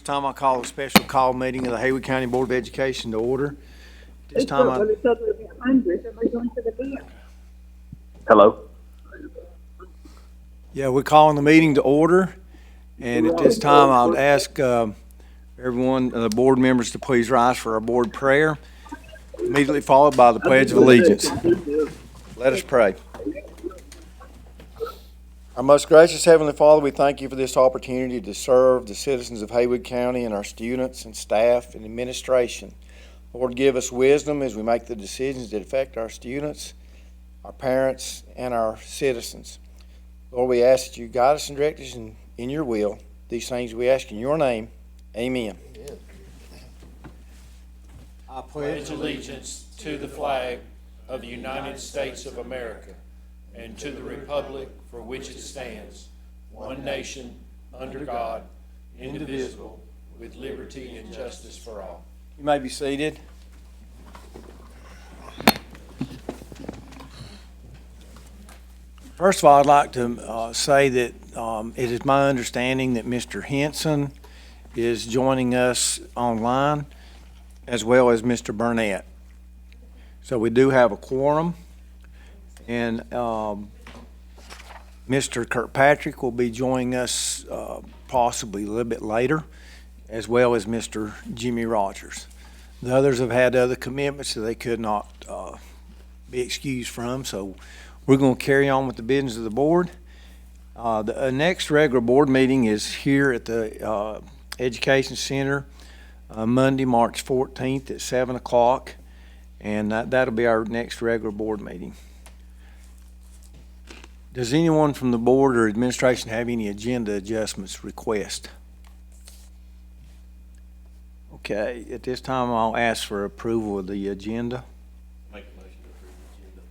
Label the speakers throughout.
Speaker 1: time, I call a special call meeting of the Haywood County Board of Education to order. This time,
Speaker 2: Hello.
Speaker 1: we're calling the meeting to order. And at this time, I'll ask everyone, the board members, to please rise for our board prayer, immediately followed by the Pledge of Allegiance. Let us pray. Our most gracious Heavenly Father, we thank you for this opportunity to serve the citizens of Haywood County and our students and staff and administration. Lord, give us wisdom as we make the decisions that affect our students, our parents, and our citizens. Lord, we ask that you guide us and direct us in your will. These things we ask in your name. Amen.
Speaker 3: I pledge allegiance to the flag of the United States of America and to the republic for which it stands, one nation, under God, indivisible, with liberty and justice for all.
Speaker 1: You may be seated. First of all, I'd like to say that it is my understanding that Mr. Henson is joining us online, as well as Mr. Burnett. So we do have a quorum, and Mr. Kirkpatrick will be joining us possibly a little bit later, as well as Mr. Jimmy Rogers. The others have had other commitments that they could not be excused from, so we're going to carry on with the business of the board. The next regular board meeting is here at the Education Center Monday, March 14th at 7 o'clock, and that'll be our next regular board meeting. Does anyone from the board or administration have any agenda adjustments request? Okay, at this time I'll ask for approval of the agenda.
Speaker 3: Make a motion to approve the agenda.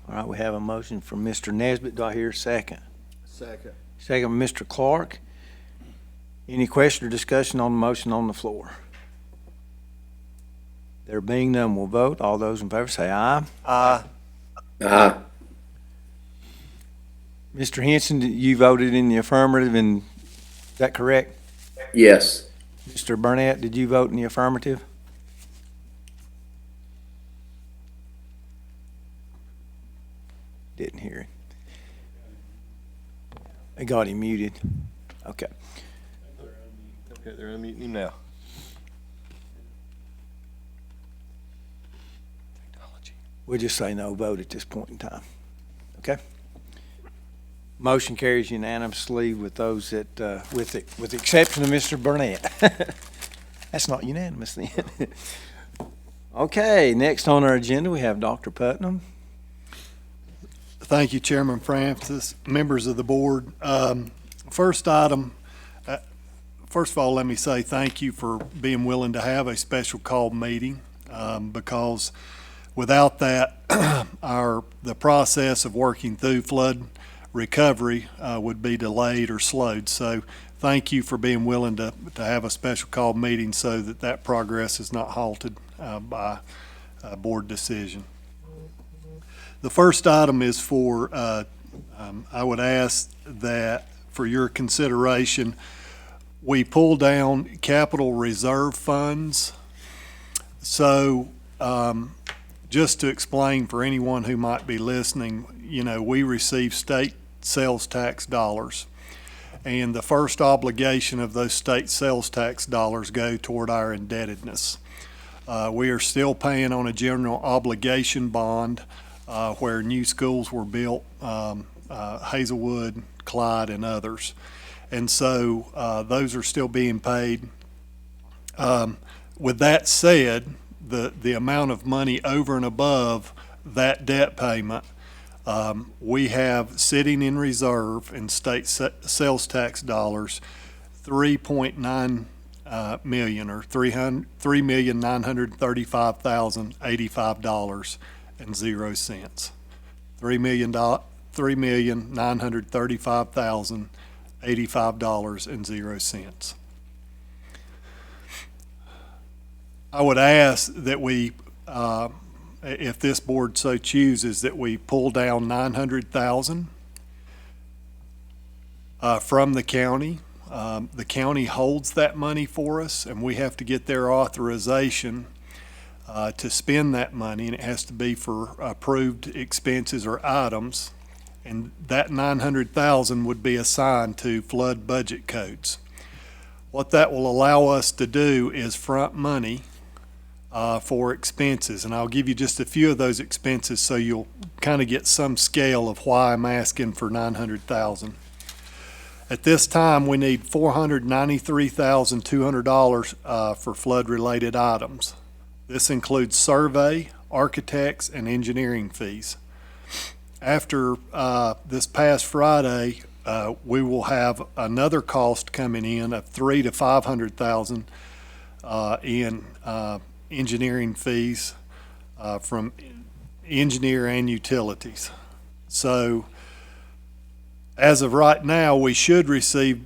Speaker 1: All right, we have a motion from Mr. Nesbitt. Do I hear a second?
Speaker 4: Second.
Speaker 1: Second from Mr. Clark. Any question or discussion on the motion on the floor? There being none, we'll vote. All those in favor say aye.
Speaker 4: Aye.
Speaker 2: Aye.
Speaker 1: Mr. Henson, you voted in the affirmative, and is that correct?
Speaker 2: Yes.
Speaker 1: Mr. Burnett, did you vote in the affirmative? Didn't hear it. I got him muted. Okay.
Speaker 4: Okay, they're unmuting him now.
Speaker 1: We'll just say no vote at this point in time. Okay? Motion carries unanimously with those that, with the exception of Mr. Burnett. That's not unanimous then. Okay, next on our agenda, we have Dr. Putnam.
Speaker 5: Thank you, Chairman Francis, members of the board. First item, first of all, let me say thank you for being willing to have a special call meeting because without that, the process of working through flood recovery would be delayed or slowed. So thank you for being willing to have a special call meeting so that progress is not halted by a board decision. The first item is for, I would ask that for your consideration, we pull down capital reserve funds. So just to explain for anyone who might be listening, we receive state sales tax dollars. And the first obligation of those state sales tax dollars go toward our indebtedness. We are still paying on a general obligation bond where new schools were built, Hazelwood, Clyde, and others. And so those are still being paid. With that said, the amount of money over and above that debt payment, we have sitting in reserve in state sales tax dollars, $3.9 million or $3,935,085.00. $3,935,085.00. I would ask that we, if this board so chooses, that we pull down $900,000 from the county The county holds that money for us, and we have to get their authorization to spend that money, and it has to be for approved expenses or items. And that 900,000 would be assigned to flood budget codes. What that will allow us to do is front money for expenses, and I'll give you just a few of those expenses so you'll kind of get some scale of why I'm asking for 900,000. At this time, we need $493,200 for flood-related items. This includes survey, architects, and engineering fees. After this past Friday, we will have another cost coming in of $300,000 to $500,000 in engineering fees from engineer and utilities. So as of right now, we should receive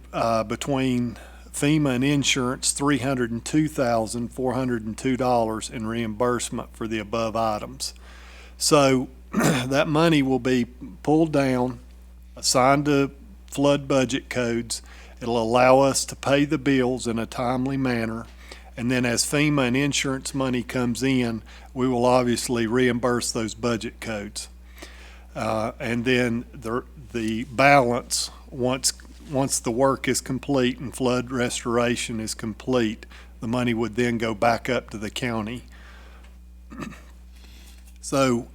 Speaker 5: between FEMA and insurance $302,402 in reimbursement for the above items. So that money will be pulled down, assigned to flood budget codes. It'll allow us to pay the bills in a timely manner. And then as FEMA and insurance money comes in, we will obviously reimburse those budget codes. And then the balance, once the work is complete and flood restoration is complete, the money would then go back up to the county. So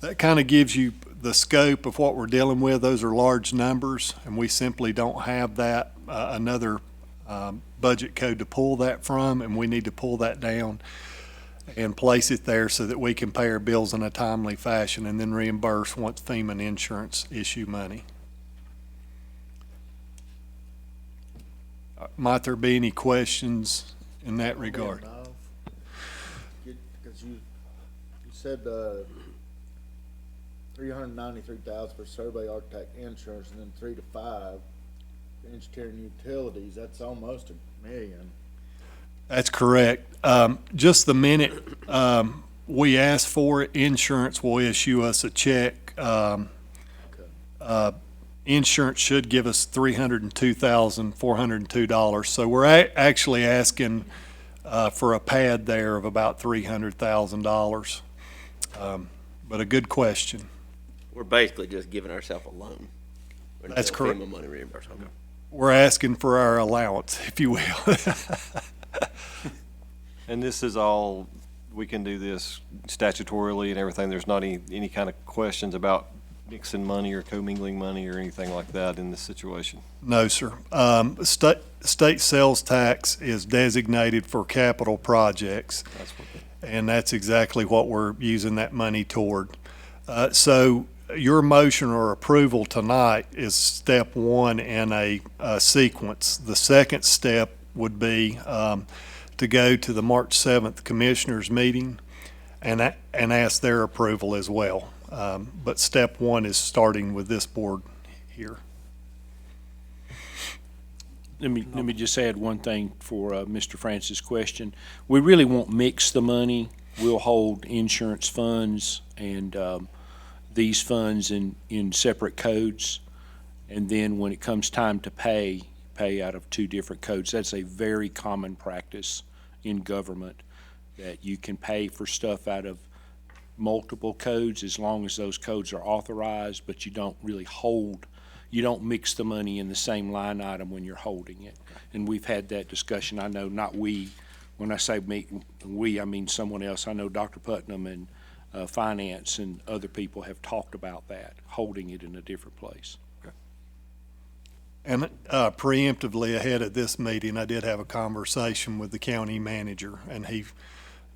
Speaker 5: that kind of gives you the scope of what we're dealing with. Those are large numbers, and we simply don't have that another budget code to pull that from, and we need to pull that down and place it there so that we can pay our bills in a timely fashion and then reimburse once FEMA and insurance issue money. Might there be any questions in that regard?
Speaker 6: Because you said 393,000 for survey, architect, insurance, and then 3 to 5 for engineering utilities. That's almost $1 million.
Speaker 5: That's correct. Just the minute we ask for it, insurance will issue us a check. Insurance should give us $302,402. So we're actually asking for a pad there of about $300,000. But a good question.
Speaker 7: We're basically just giving ourselves a loan.
Speaker 5: That's
Speaker 7: until
Speaker 5: correct.
Speaker 7: FEMA money reimbursement. Okay.
Speaker 5: We're asking for our allowance, if you will.
Speaker 4: And this is all, we can do this statutorily and everything. There's not any kind of questions about mixing money or commingling money or anything like that in this situation?
Speaker 5: No, sir. State sales tax is designated for capital projects, and that's exactly what we're using that money toward. So your motion or approval tonight is step one in a sequence. The second step would be to go to the March 7th Commissioners meeting and ask their approval as well. But step one is starting with this board here.
Speaker 3: Let me just add one thing for Mr. Francis' question. We really won't mix the money. We'll hold insurance funds and these funds in separate codes. And then when it comes time to pay out of two different codes. That's a very common practice in government, that you can pay for stuff out of multiple codes as long as those codes are authorized, but you don't really hold, you don't mix the money in the same line item when you're holding it. And we've had that discussion. I know, not we, when I say we, I mean someone else. I know Dr. Putnam and Finance and other people have talked about that, holding it in a different place.
Speaker 5: And preemptively ahead of this meeting, I did have a conversation with the county manager, and he,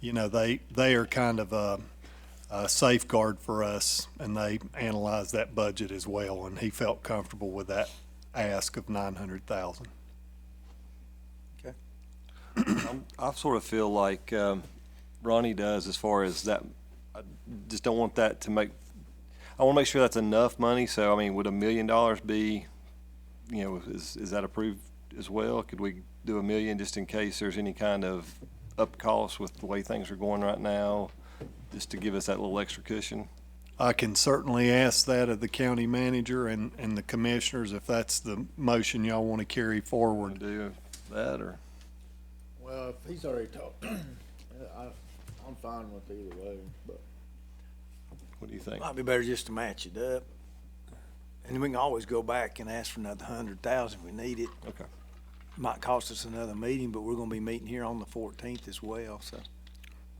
Speaker 5: they are kind of a safeguard for us, and they analyzed that budget as well, and he felt comfortable with that ask of 900,000.
Speaker 4: Okay. I sort of feel like Ronnie does, as far as that. I just don't want that to make. I want to make sure that's enough money. So I mean, would $1 million be? Is that approved as well? Could we do $1 million just in case there's any kind of up costs with the way things are going right now, just to give us that little extra cushion?
Speaker 5: I can certainly ask that of the county manager and the commissioners if that's the motion y'all want to carry
Speaker 4: Want
Speaker 5: forward.
Speaker 4: to do that, or?
Speaker 6: Well, if he's already talked, I'm fine with either way, but
Speaker 4: What do you think?
Speaker 1: Might be better just to match it up. And then we can always go back and ask for another 100,000 if we need it.
Speaker 4: Okay.
Speaker 1: Might cost us another meeting, but we're gonna be meeting here on the 14th as well, so.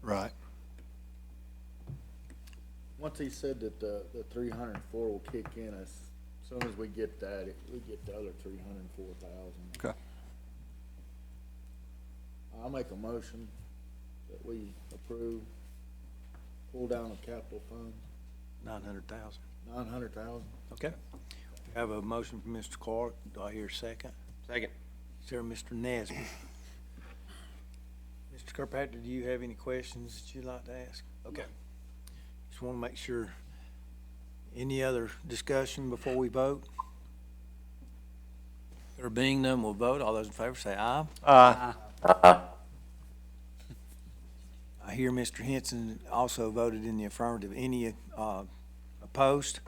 Speaker 5: Right.
Speaker 6: once he said that the 304 will kick in as soon as we get that, we get the other 304,000.
Speaker 4: Okay.
Speaker 6: I'll make a motion that we approve, pull down the capital fund,
Speaker 1: 900,000.
Speaker 6: 900,000.
Speaker 1: Okay. We have a motion from Mr. Clark. Do I hear a second?
Speaker 7: Second.
Speaker 1: Sir, Mr. Nesby. Mr. Kirkpatrick, do you have any questions that you'd like to ask? Okay. Just want to make sure. Any other discussion before we vote? There being none, we'll vote. All those in favor say aye.
Speaker 4: Aye.
Speaker 1: I hear Mr. Henson also voted in the affirmative. Any opposed?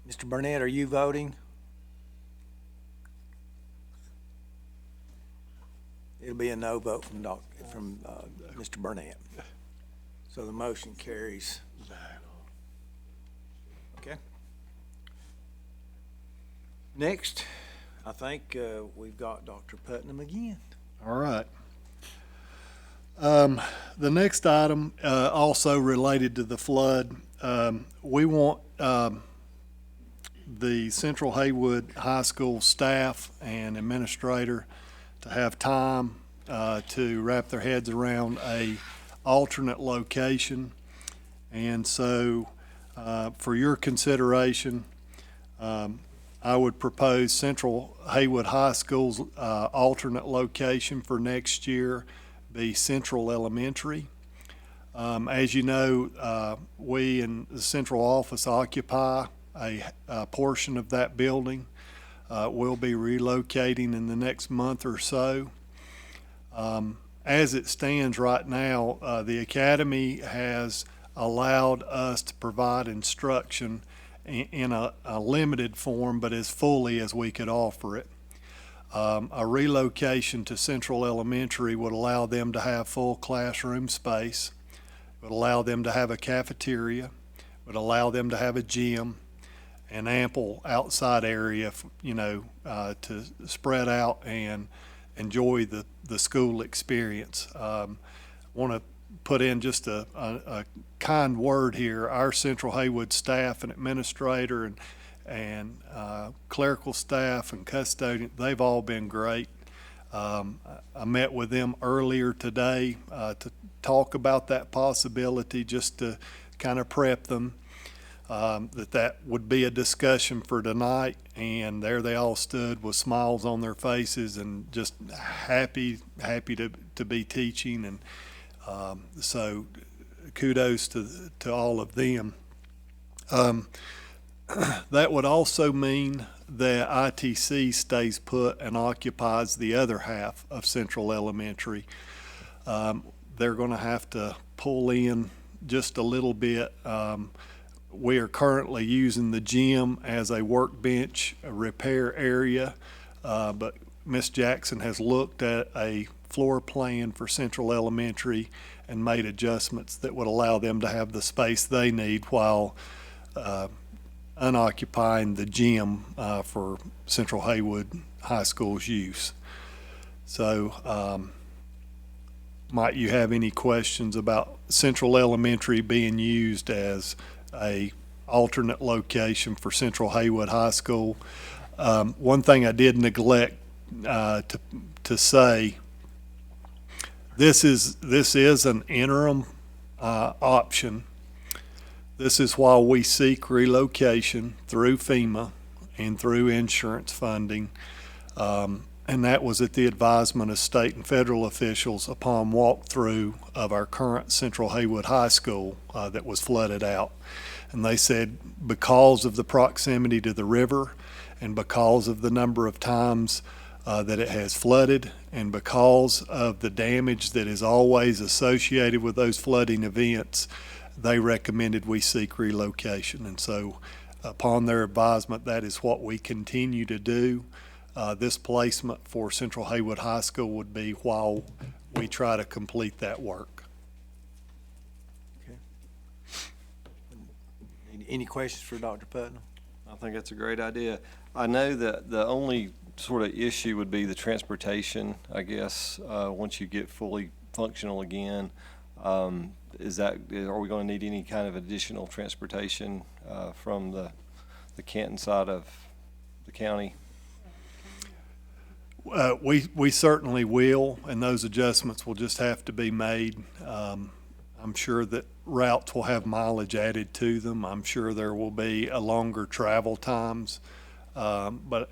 Speaker 1: Mr. Burnett, are you voting? It'll be a no vote from Mr. Burnett. So the motion carries. Okay. Next, I think we've got Dr. Putnam again.
Speaker 5: All right. The next item, also related to the flood, we want the Central Haywood High School staff and administrator to have time to wrap their heads around a alternate location. And so, for your consideration, I would propose Central Haywood High School's alternate location for next year be Central Elementary. As you know, we in the central office occupy a portion of that building. We'll be relocating in the next month or so. As it stands right now, the academy has allowed us to provide instruction in a limited form, but as fully as we could offer it. A relocation to Central Elementary would allow them to have full classroom space, would allow them to have a cafeteria, would allow them to have a gym, an ample outside area, to spread out and enjoy the school experience. Want to put in just a kind word here. Our Central Haywood staff and administrator and clerical staff and custodian, they've all been great. I met with them earlier today to talk about that possibility, just to kind of prep them. That would be a discussion for tonight, and there they all stood with smiles on their faces and just happy to be teaching, and so kudos to all of them. That would also mean that ITC stays put and occupies the other half of Central Elementary. They're going to have to pull in just a little bit. We are currently using the gym as a workbench, a repair area, but Ms. Jackson has looked at a floor plan for Central Elementary and made adjustments that would allow them to have the space they need while unoccupying the gym for Central Haywood High School's use. So, might you have any questions about Central Elementary being used as a alternate location for Central Haywood High School? One thing I did neglect to say, this is an interim option. This is while we seek relocation through FEMA and through insurance funding. And that was at the advisement of state and federal officials upon walkthrough of our current Central Haywood High School that was flooded out. And they said because of the proximity to the river and because of the number of times that it has flooded, and because of the damage that is always associated with those flooding events, they recommended we seek relocation. And so upon their advisement, that is what we continue to do. This placement for Central Haywood High School would be while we try to complete that work.
Speaker 1: Any questions for Dr. Putnam?
Speaker 4: I think that's a great idea. I know that the only sort of issue would be the transportation, I guess, once you get fully functional again. Are we going to need any kind of additional transportation from the Canton side of the county?
Speaker 5: We certainly will, and those adjustments will just have to be made. I'm sure that routes will have mileage added to them. I'm sure there will be a longer travel times, but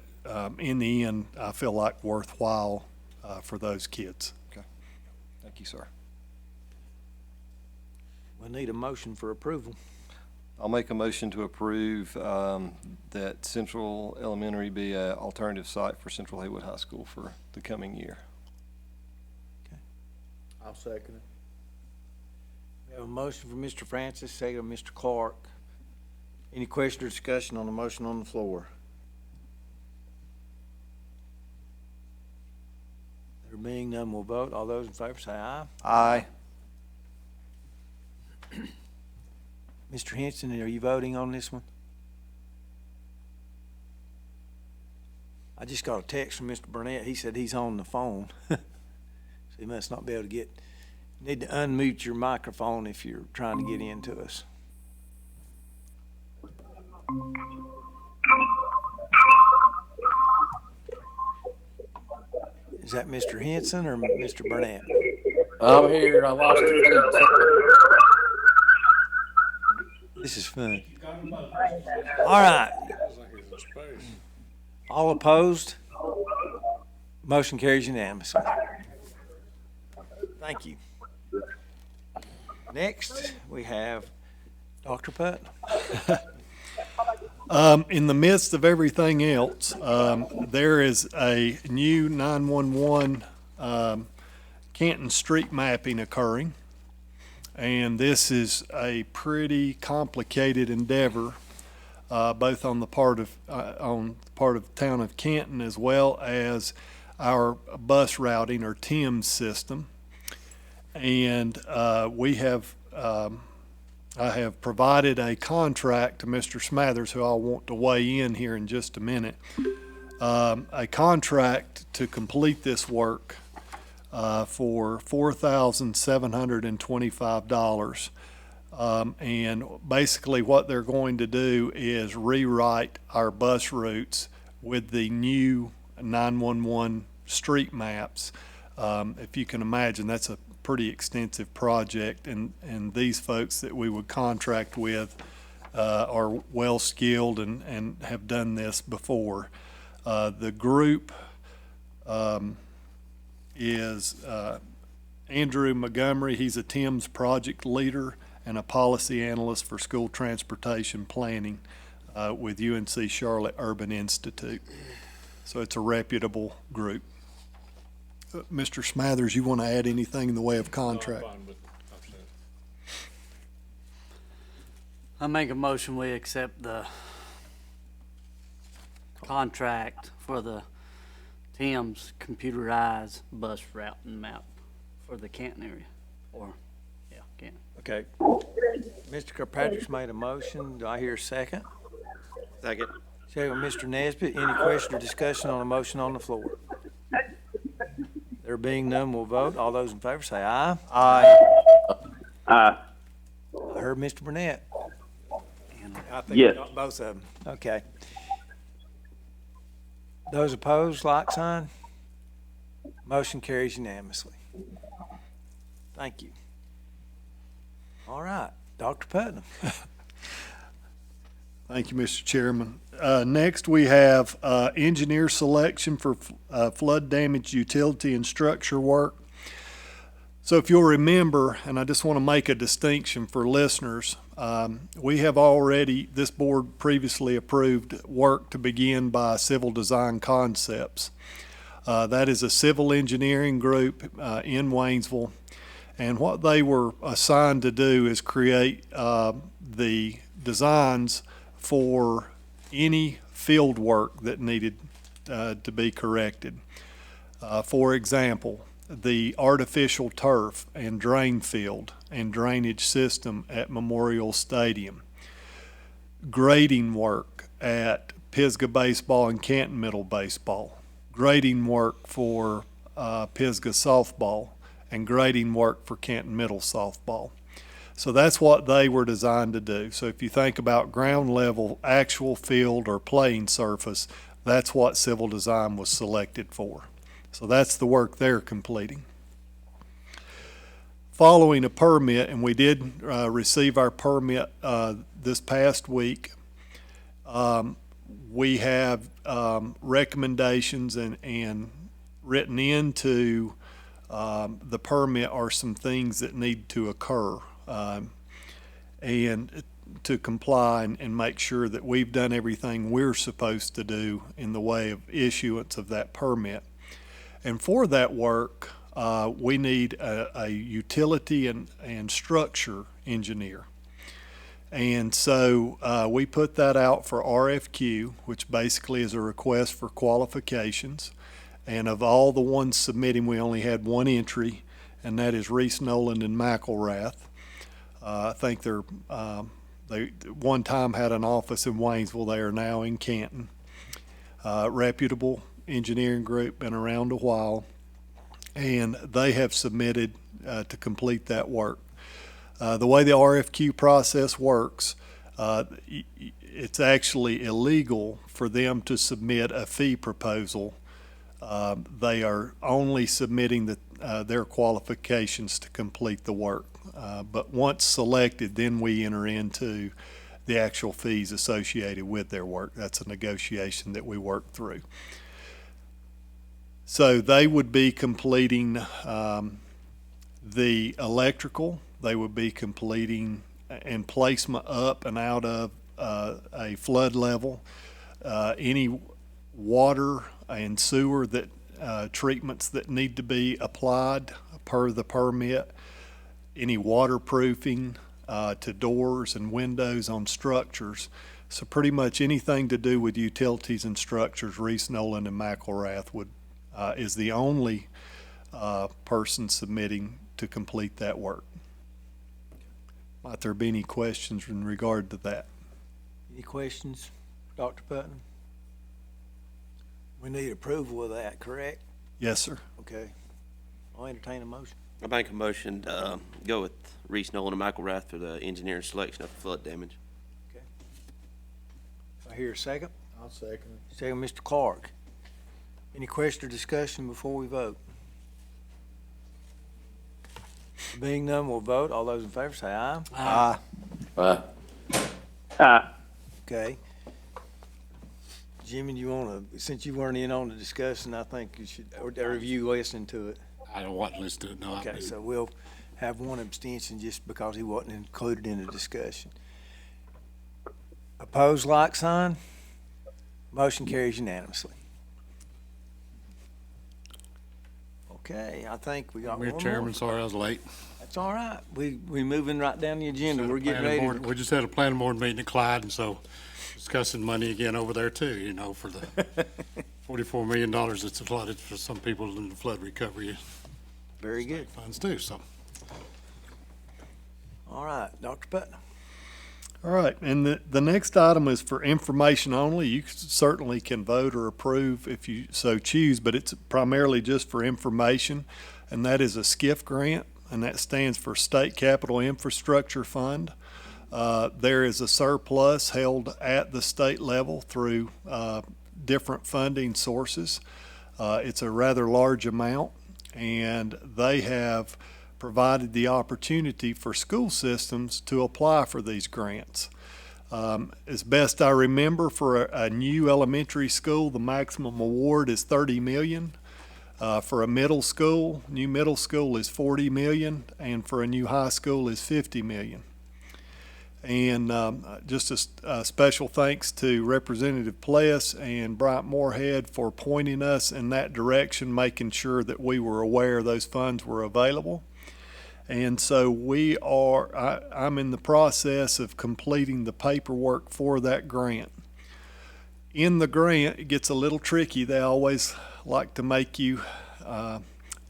Speaker 5: in the end, I feel like worthwhile for those kids.
Speaker 4: Okay. Thank you, sir.
Speaker 1: We need a motion for approval.
Speaker 4: I'll make a motion to approve that Central Elementary be an alternative site for Central Haywood High School for the coming year.
Speaker 6: I'll second it.
Speaker 1: We have a motion for Mr. Francis, second by Mr. Clark. Any question or discussion on the motion on the floor? There being none, we'll vote. All those in favor say aye.
Speaker 4: Aye.
Speaker 1: Mr. Henson, are you voting on this one? I just got a text from Mr. Burnett. He said he's on the phone. So he must not be able to get. You need to unmute your microphone if you're trying to get into us. Is that Mr. Henson or Mr. Burnett?
Speaker 2: I'm here. I lost it.
Speaker 1: This is fun. All right. All opposed? Motion carries unanimously. Thank you. Next, we have Dr. Putnam.
Speaker 5: In the midst of everything else, there is a new 911 Canton street mapping occurring. And this is a pretty complicated endeavor, both on the part of the town of Canton as well as our bus routing or TIMS system. And I have provided a contract to Mr. Smathers, who I'll want to weigh in here in just a minute, a contract to complete this work for $4,725. And basically what they're going to do is rewrite our bus routes with the new 911 street maps. If you can imagine, that's a pretty extensive project, and these folks that we would contract with are well skilled and have done this before. The group is Andrew Montgomery. He's a TIMS project leader and a policy analyst for school transportation planning with UNC Charlotte Urban Institute. So it's a reputable group. Mr. Smathers, you want to add anything in the way of contract?
Speaker 8: I make a motion we accept the contract for the TIMS computerized bus route and map for the Canton area, or, yeah, Canton.
Speaker 1: Okay. Mr. Kirkpatrick's made a motion. Do I hear a second?
Speaker 7: Second.
Speaker 1: Second, Mr. Nesbitt. Any question or discussion on the motion on the floor? There being none, we'll vote. All those in favor say aye.
Speaker 4: Aye.
Speaker 2: Aye.
Speaker 1: I heard Mr. Burnett. I think
Speaker 2: Yes.
Speaker 1: both of them. Okay. Those opposed, like sign. Motion carries unanimously. Thank you. All right, Dr. Putnam.
Speaker 5: Thank you, Mr. Chairman. Next, we have engineer selection for flood damage utility and structure work. So if you'll remember, and I just want to make a distinction for listeners, we have already, this board previously approved work to begin by Civil Design Concepts. That is a civil engineering group in Waynesville. And what they were assigned to do is create the designs for any field work that needed to be corrected. For example, the artificial turf and drain field and drainage system at Memorial Stadium, grading work at Pisgah Baseball and Canton Middle Baseball, grading work for Pisgah Softball, and grading work for Canton Middle Softball. So that's what they were designed to do. So if you think about ground level, actual field or playing surface, that's what civil design was selected for. So that's the work they're completing. Following a permit, and we did receive our permit this past week, we have recommendations and written into the permit are some things that need to occur and to comply and make sure that we've done everything we're supposed to do in the way of issuance of that permit. And for that work, we need a utility and structure engineer. And so we put that out for RFQ, which basically is a request for qualifications. And of all the ones submitting, we only had one entry, and that is Reese Noland and McElrath. I think they one time had an office in Waynesville. They are now in Canton. Reputable engineering group, been around a while, and they have submitted to complete that work. The way the RFQ process works, it's actually illegal for them to submit a fee proposal. They are only submitting their qualifications to complete the work. But once selected, then we enter into the actual fees associated with their work. That's a negotiation that we work through. So they would be completing the electrical. They would be completing and placement up and out of a flood level, any water and sewer that treatments that need to be applied per the permit, any waterproofing to doors and windows on structures. So pretty much anything to do with utilities and structures, Reese Noland and McElrath is the only person submitting to complete that work. Might there be any questions in regard to that?
Speaker 1: Any questions, Dr. Putnam? We need approval of that, correct?
Speaker 5: Yes, sir.
Speaker 1: Okay. I'll entertain a motion.
Speaker 7: I make a motion to go with Reese Nolan and McElrath for the engineering selection of flood damage.
Speaker 1: I hear a second.
Speaker 6: I'll second it.
Speaker 1: Second, Mr. Clark. Any question or discussion before we vote? Being none, we'll vote. All those in favor say aye.
Speaker 2: Aye.
Speaker 1: Okay. Jimmy, do you want to, since you weren't in on the discussion, I think you should, or have you listened to it?
Speaker 3: I don't want to listen to it, no.
Speaker 1: Okay, so we'll have one abstention just because he wasn't included in the discussion. Opposed, like sign. Motion carries unanimously. Okay, I think we got one
Speaker 3: Mr.
Speaker 1: more.
Speaker 3: Chairman, sorry I was late.
Speaker 1: That's all right. We moving right down the agenda. We're getting ready.
Speaker 3: We just had a planning board meeting at Clyde, and so discussing money again over there too, you know, for the $44 million that's allotted for some people in the flood recovery
Speaker 1: Very good.
Speaker 3: funds too, so.
Speaker 1: All right, Dr. Putnam.
Speaker 5: All right, and the next item is for information only. You certainly can vote or approve if you so choose, but it's primarily just for information, and that is a Skiff Grant, and that stands for State Capital Infrastructure Fund. There is a surplus held at the state level through different funding sources. It's a rather large amount, and they have provided the opportunity for school systems to apply for these grants. As best I remember, for a new elementary school, the maximum award is $30 million. For a middle school, new middle school is $40 million, and for a new high school is $50 million. And just a special thanks to Representative Pless and Bryant Moorhead for pointing us in that direction, making sure that we were aware those funds were available. And so I'm in the process of completing the paperwork for that grant. In the grant, it gets a little tricky. They always like to make you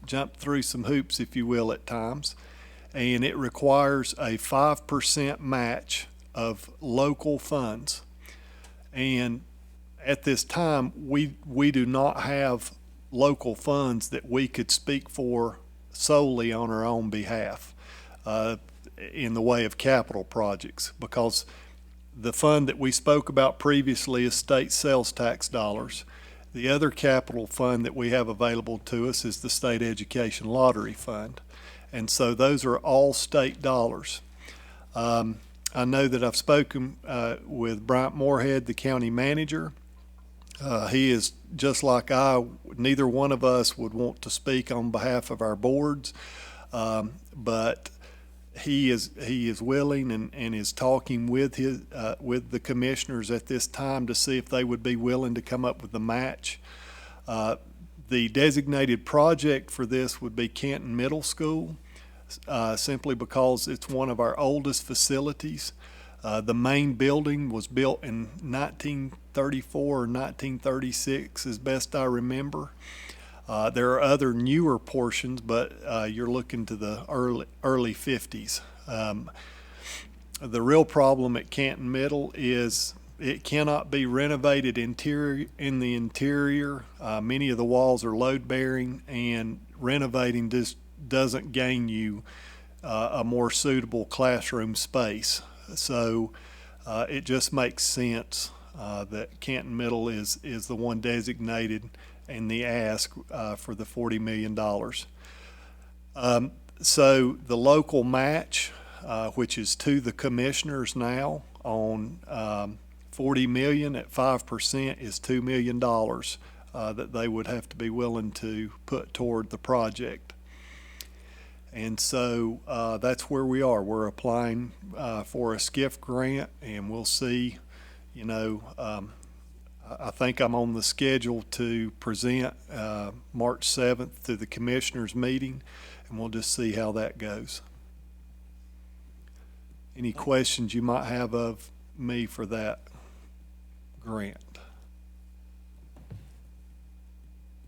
Speaker 5: jump through some hoops, if you will, at times. And it requires a 5% match of local funds. And at this time, we do not have local funds that we could speak for solely on our own behalf in the way of capital projects, because the fund that we spoke about previously is state sales tax dollars. The other capital fund that we have available to us is the State Education Lottery Fund. And so those are all state dollars. I know that I've spoken with Bryant Moorhead, the county manager. He is just like neither one of us would want to speak on behalf of our boards, but he is willing and is talking with the commissioners at this time to see if they would be willing to come up with the match. The designated project for this would be Canton Middle School, simply because it's one of our oldest facilities. The main building was built in 1934 or 1936, as best I remember. There are other newer portions, but you're looking to the early 50s. The real problem at Canton Middle is it cannot be renovated in the interior. Many of the walls are load-bearing, and renovating just doesn't gain you a more suitable classroom space. So it just makes sense that Canton Middle is the one designated and the ask for the $40 million. So the local match, which is to the commissioners now on $40 million at 5%, is $2 million that they would have to be willing to put toward the project. And so that's where we are. We're applying for a Skiff Grant, and we'll see, I think I'm on the schedule to present March 7th to the commissioners meeting, and we'll just see how that goes. Any questions you might have of me for that grant?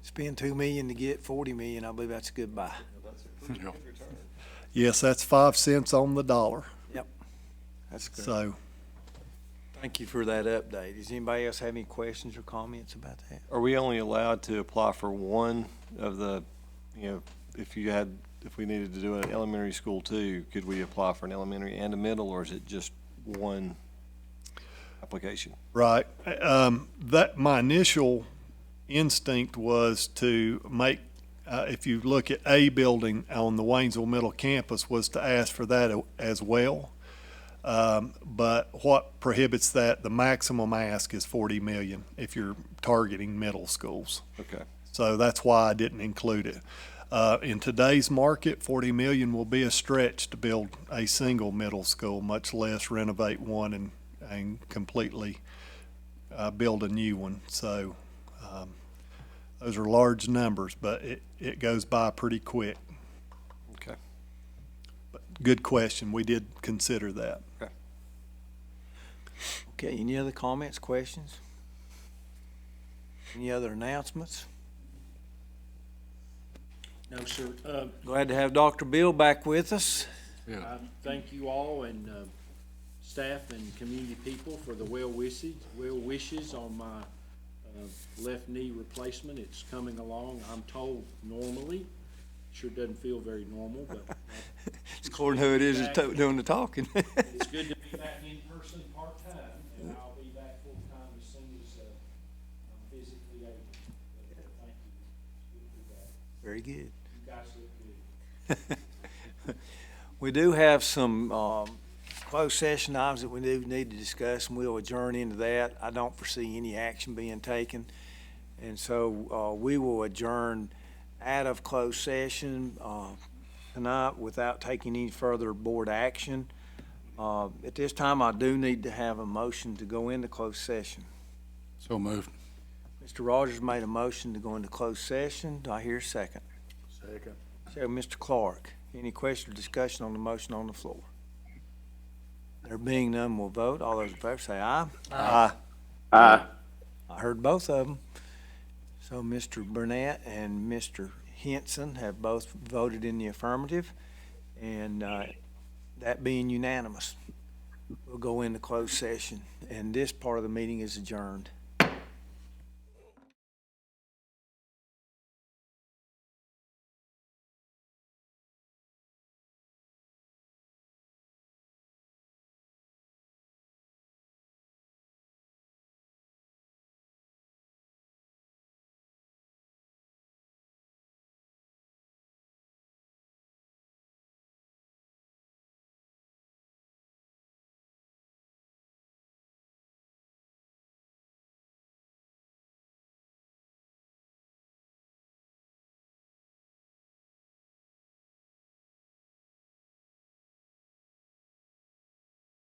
Speaker 1: Spend $2 million to get $40 million, I believe that's a good buy.
Speaker 5: Yes, that's 5 cents on the dollar.
Speaker 1: Yep. That's good.
Speaker 5: So,
Speaker 1: Thank you for that update. Does anybody else have any questions or comments about that?
Speaker 4: Are we only allowed to apply for one of the, if we needed to do an elementary school too, could we apply for an elementary and a middle, or is it just one application?
Speaker 5: right. That my initial instinct was to make, if you look at a building on the Waynesville Middle Campus, was to ask for that as well. But what prohibits that, the maximum ask is $40 million if you're targeting middle schools.
Speaker 4: Okay.
Speaker 5: So that's why I didn't include it. In today's market, $40 million will be a stretch to build a single middle school, much less renovate one and completely build a new one. So those are large numbers, but it goes by pretty quick.
Speaker 4: Okay.
Speaker 5: But good question. We did consider that.
Speaker 4: Okay.
Speaker 1: Okay, any other comments, questions? Any other announcements?
Speaker 3: No, sir.
Speaker 1: Glad to have Dr. Bill back with us.
Speaker 3: I thank you all and staff and community people for the well wishes on my left knee replacement. It's coming along, I'm told, normally. Sure doesn't feel very normal, but
Speaker 1: It's according to who it is that's doing the talking.
Speaker 3: it's good to be back in person part-time, and I'll be back full-time as soon as I'm physically able. But, thank you. It's good to be back.
Speaker 1: Very good.
Speaker 3: You guys look good.
Speaker 1: We do have some closed session items that we do need to discuss, and we'll adjourn into that. I don't foresee any action being taken, and so we will adjourn out of closed session tonight without taking any further board action. At this time, I do need to have a motion to go into closed session.
Speaker 3: So moved.
Speaker 1: Mr. Rogers made a motion to go into closed session. Do I hear a second?
Speaker 6: Second.
Speaker 1: So, Mr. Clark, any question or discussion on the motion on the floor? There being none, we'll vote. All those in favor say aye.
Speaker 4: Aye.
Speaker 2: Aye.
Speaker 1: I heard both of them. So Mr. Burnett and Mr. Henson have both voted in the affirmative, and that being unanimous, we'll go into closed session, and this part of the meeting is adjourned.